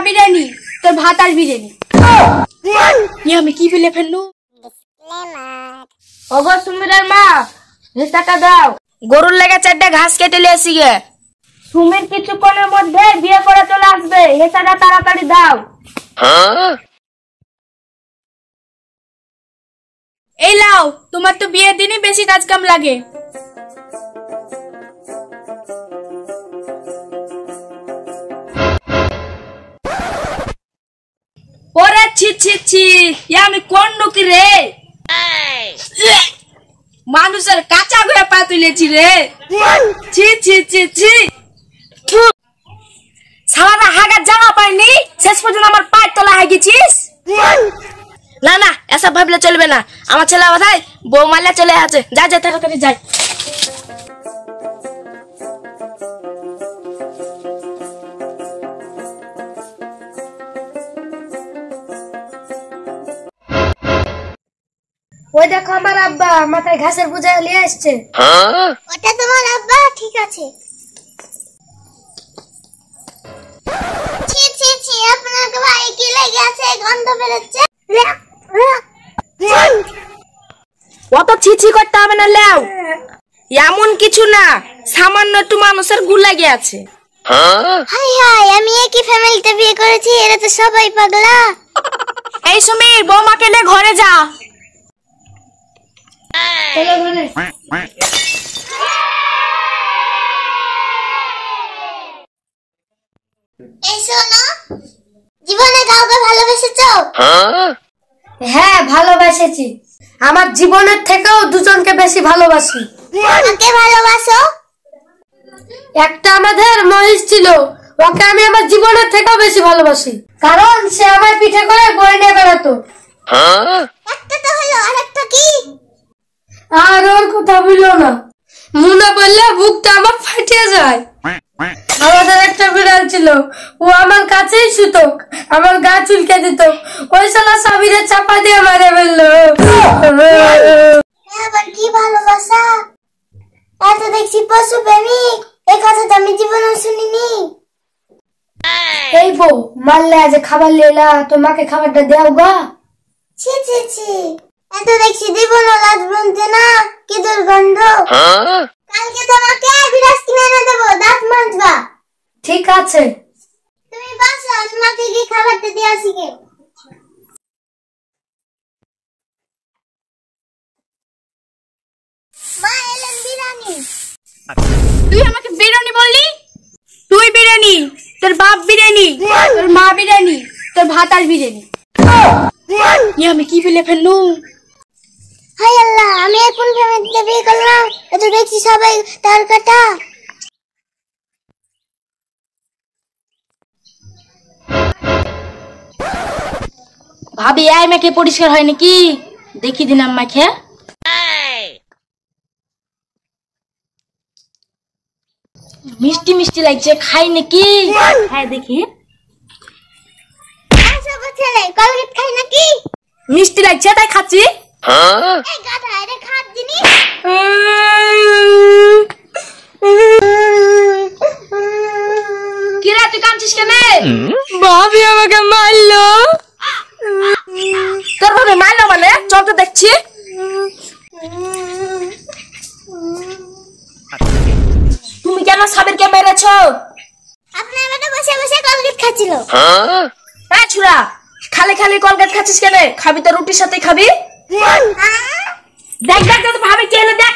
বিরিয়ানি, তোর ভাত আর বিরিয়ানি। আমি কি বলে ফেললু? ওগো সুমিরের মা, টাকা দাও, গরুর লেগে 4টা ঘাস কেটে নিয়ে আসি গে। সুমির কিছুক্ষণের মধ্যে বিয়ে করে চলে আসবে, টাকা তাড়াতাড়ি দাও। এই লাও, তোমার তো বিয়ের দিনই বেশি কাজ কাম লাগে। ওরে ছি ছি ছি, আমি কোন নুকি রে? মানুষের কাঁচা ঘুরে পা তুলেছি রে। ছি ছি ছি ছি, সারাটা হাগার জামা পাইনি, শেষ পর্যন্ত আমার পায়ের তলা হাই গেছিস। না না, এসব ভাবলে চলবে না। আমার ছেলে কোথায়? বউ মাল্লা চলে আছে। যা যা তাড়াতাড়ি যাই। ওই দেখো আমার আব্বা মাথায় ঘাসের বোঝা নিয়ে আসছে। ওটা তোমার আব্বা? ঠিক আছে। ছি ছি ছি, আপনার ভাই কি লেগে আছে? গন্ধ বেরোচ্ছে। অত ছিছি করতে হবে না লেও, এমন কিছু না, সামান্য একটু মানুষের গু লাগে আছে। হাই হাই, আমি একই ফ্যামিলিতে বিয়ে করেছি, এরা তো সবাই পাগলা। এই সুমির, বৌমাকে নে ঘরে যা। চলো ঘরে। এই শোনো, জীবনে কাউকে ভালোবেসেছো? হ্যাঁ ভালোবাসেছি, আমার জীবনের থেকেও দুজনকে বেশি ভালোবাসি। কাকে ভালোবাসো? একটা আমাদের মহিষ ছিল, ওকে আমি আমার জীবনের থেকেও বেশি ভালোবাসি, কারণ সে আমার পিঠে করে বই নিয়ে বেড়াতো। একটা তো হলো, আর একটা কি? আর ওর কথা বললো না, মনে পড়লে বুকটা আমার ফাটিয়ে যায়। আমাদের একটা বিড়াল ছিল, ও আমার কাছেই শুতো, আমার গা চুলকে দিত, ওই শালা সাবিরে চাপা দিয়ে মারে ফেললো। আবার কি ভালোবাসা? এত দেখছি পশু প্রেমিক, এই কথা তো আমি জীবনেও শুনিনি। এই বউ, মারলে আজ খাবার লেলা, তোমাকে খাবারটা দেও গা। ছি ছি ছি, এত দেখছি জীবনও লাজ বলতে না, কি দুর্গন্ধ। কালকে তোমাকে বিরাজ কিনে এনে দেবো, দাঁত মাজবা। ঠিক আছে। তুমি বাসো, আমি মাকে গিয়ে খাবারটা দিয়ে আসি গে। মা এলেন বিরিয়ানি। তুই আমাকে বিরিয়ানি বললি? তুই বিরিয়ানি, তোর বাপ বিরিয়ানি, তোর মা বিরিয়ানি, তোর ভাত আর বিরিয়ানি। আমি কি বলে ফেললু? হাই আল্লাহ, আমি এখন ফ্যামিলিতে বিয়ে করলাম, এত দেখছি সবাই তার কাটা। ভাবি এই মেখে পরিষ্কার হয় নাকি? দেখি দিলাম মাখে। মিষ্টি মিষ্টি লাগছে, খাই নাকি? হ্যাঁ দেখি। সব ছেলে কলগেট খাই নাকি? মিষ্টি লাগছে তাই খাচ্ছি। এই গাধা, এটা খাদ জিনিস। কিরা তুই কাঁদছিস কেন? ভাবি আমাকে মারলো। তোর ভাবে মারলো মানে? চল তো দেখছি। তুমি কেন সাবিরকে মেরেছো? আপনার বেটা বসে বসে কলগেট খাচ্ছিল। হ্যাঁ ছুরা, খালি খালি কলগেট খাচ্ছিস কেন? খাবি তো রুটির সাথে খাবি। দেখ দেখ তো ভাবি কে এলো, দেখ।